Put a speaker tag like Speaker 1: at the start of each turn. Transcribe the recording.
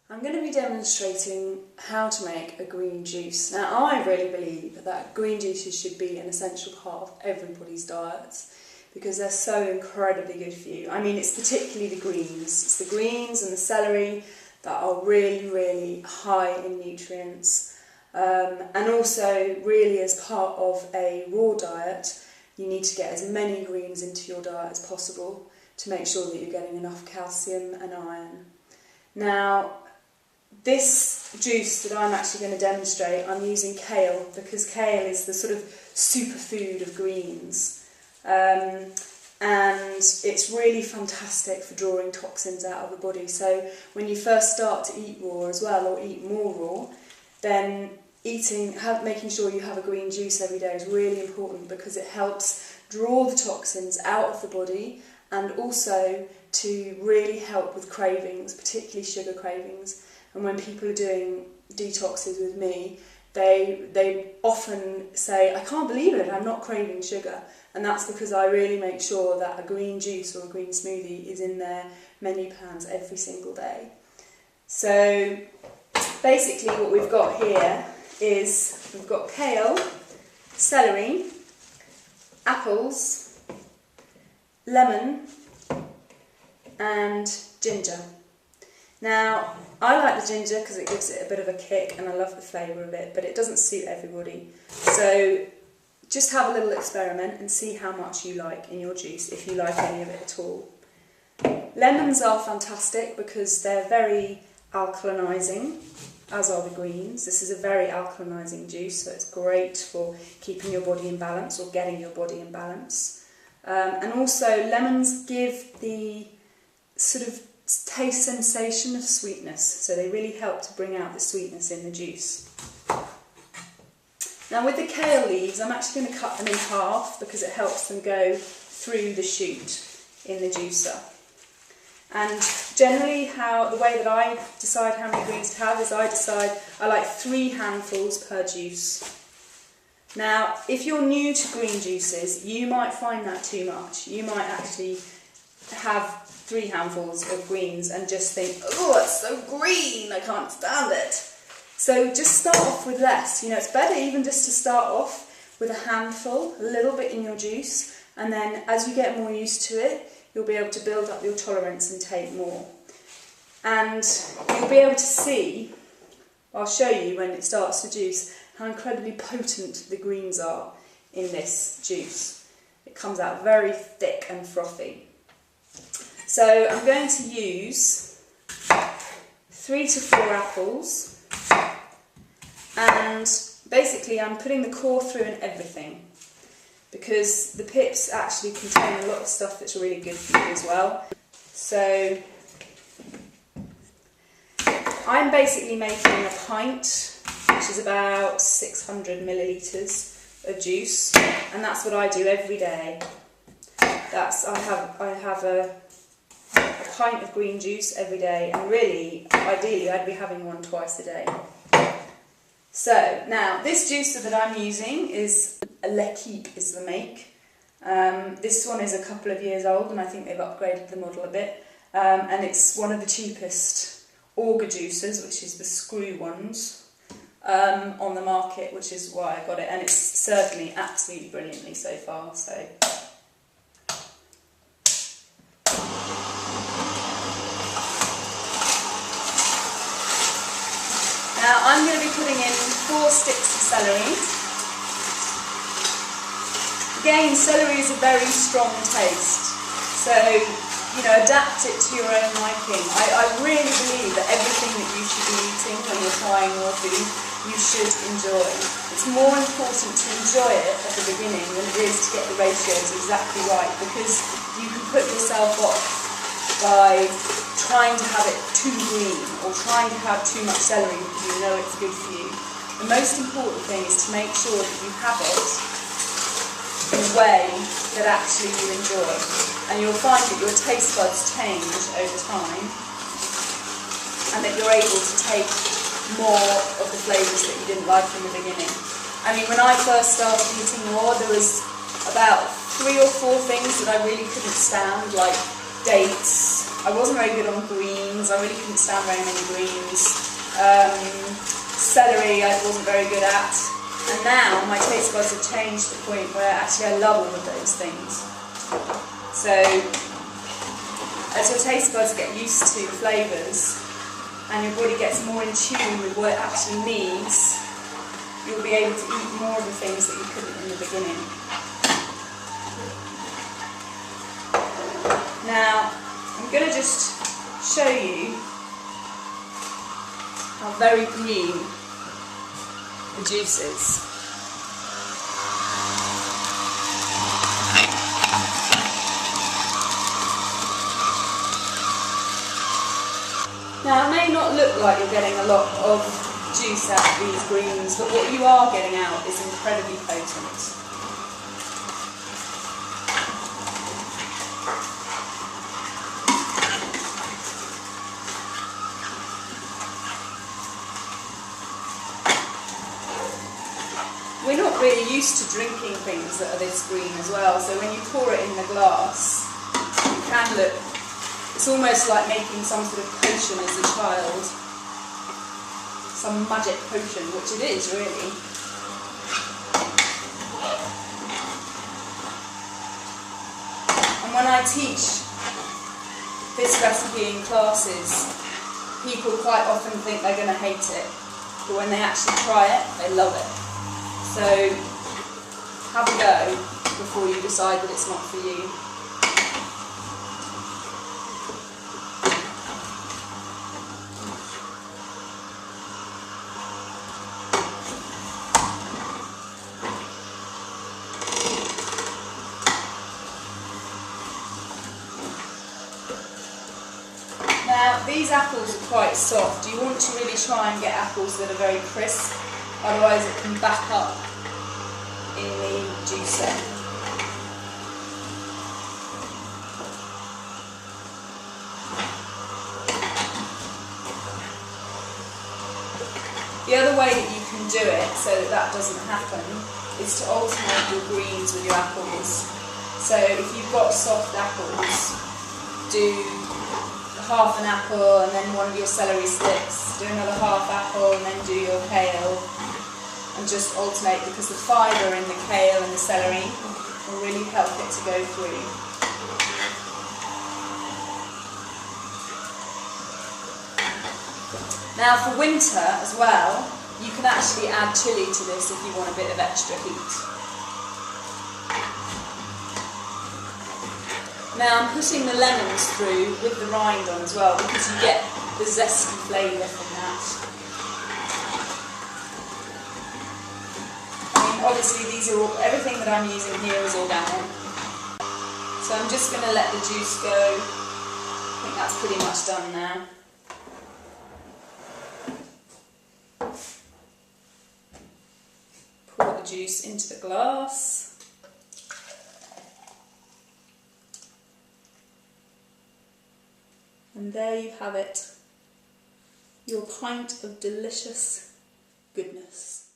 Speaker 1: I'm going to be demonstrating how to make a green juice. Now, I really believe that green juices should be an essential part of everybody's diets because they're so incredibly good for you. I mean, it's particularly the greens. It's the greens and the celery that are really, really high in nutrients. And also, really, as part of a raw diet, you need to get as many greens into your diet as possible to make sure that you're getting enough calcium and iron. Now, this juice that I'm actually going to demonstrate, I'm using kale because kale is the sort of superfood of greens. And it's really fantastic for drawing toxins out of the body. So when you first start to eat raw as well, or eat more raw, then making sure you have a green juice every day is really important because it helps draw the toxins out of the body and also to really help with cravings, particularly sugar cravings. And when people are doing detoxes with me, they often say, I can't believe it, I'm not craving sugar. And that's because I really make sure that a green juice or a green smoothie is in their menu plans every single day. So basically what we've got here is we've got kale, celery, apples, lemon and ginger. Now, I like the ginger because it gives it a bit of a kick and I love the flavour of it, but it doesn't suit everybody. So just have a little experiment and see how much you like in your juice, if you like any of it at all. Lemons are fantastic because they're very alkalinising, as are the greens. This is a very alkalinising juice, so it's great for keeping your body in balance or getting your body in balance. And also lemons give the sort of taste sensation of sweetness, so they really help to bring out the sweetness in the juice. Now with the kale leaves, I'm actually going to cut them in half because it helps them go through the shoot in the juicer. And generally the way that I decide how many greens to have is I like 3 handfuls per juice. Now if you're new to green juices, you might find that too much. You might actually have 3 handfuls of greens and just think, oh, it's so green, I can't stand it. So just start off with less. You know, it's better even just to start off with a handful, a little bit in your juice, and then as you get more used to it, you'll be able to build up your tolerance and take more. And you'll be able to see, I'll show you when it starts to juice, how incredibly potent the greens are in this juice. It comes out very thick and frothy. So I'm going to use 3 to 4 apples, and basically I'm putting the core through and everything because the pips actually contain a lot of stuff that's really good for you as well. So I'm basically making a pint, which is about 600 millilitres of juice, and that's what I do every day. I have a pint of green juice every day, and really, ideally, I'd be having one twice a day. So, now, this juicer that I'm using is L'Equipe is the make. This one is a couple of years old, and I think they've upgraded the model a bit. And it's one of the cheapest auger juicers, which is the screw ones, on the market, which is why I got it. And it's served me absolutely brilliantly so far, so... Now I'm going to be putting in 4 sticks of celery. Again, celery is a very strong taste, so adapt it to your own liking. I really believe that everything that you should be eating when you're trying raw food, you should enjoy. It's more important to enjoy it at the beginning than it is to get the ratios exactly right, because you can put yourself off by trying to have it too green or trying to have too much celery because you know it's good for you. The most important thing is to make sure that you have it in a way that actually you enjoy, and you'll find that your taste buds change over time and that you're able to take more of the flavours that you didn't like in the beginning. I mean, when I first started eating raw, there was about 3 or 4 things that I really couldn't stand, like dates, I wasn't very good on greens, I really couldn't stand very many greens. Celery I wasn't very good at. And now my taste buds have changed to the point where actually I love all of those things. So as your taste buds get used to flavours and your body gets more in tune with what it actually needs, you'll be able to eat more of the things that you couldn't in the beginning. Now, I'm going to just show you how very green the juice is. Now, it may not look like you're getting a lot of juice out of these greens, but what you are getting out is incredibly potent. We're not really used to drinking things that are this green as well, so when you pour it in the glass, it can look, it's almost like making some sort of potion as a child. Some magic potion, which it is really. And when I teach this recipe in classes, people quite often think they're going to hate it, but when they actually try it, they love it. So have a go before you decide that it's not for you. Now, these apples are quite soft. You want to really try and get apples that are very crisp, otherwise it can back up in the juicer. The other way that you can do it so that that doesn't happen is to alternate your greens with your apples. So if you've got soft apples, do half an apple and then one of your celery sticks, do another half apple and then do your kale, and just alternate, because the fibre in the kale and the celery will really help it to go through. Now for winter as well, you can actually add chilli to this if you want a bit of extra heat. Now I'm putting the lemons through with the rind on as well, because you get the zesty flavour from that. I mean, obviously these are all, everything that I'm using here is organic. So I'm just going to let the juice go. I think that's pretty much done now. Pour the juice into the glass. And there you have it, your pint of delicious goodness.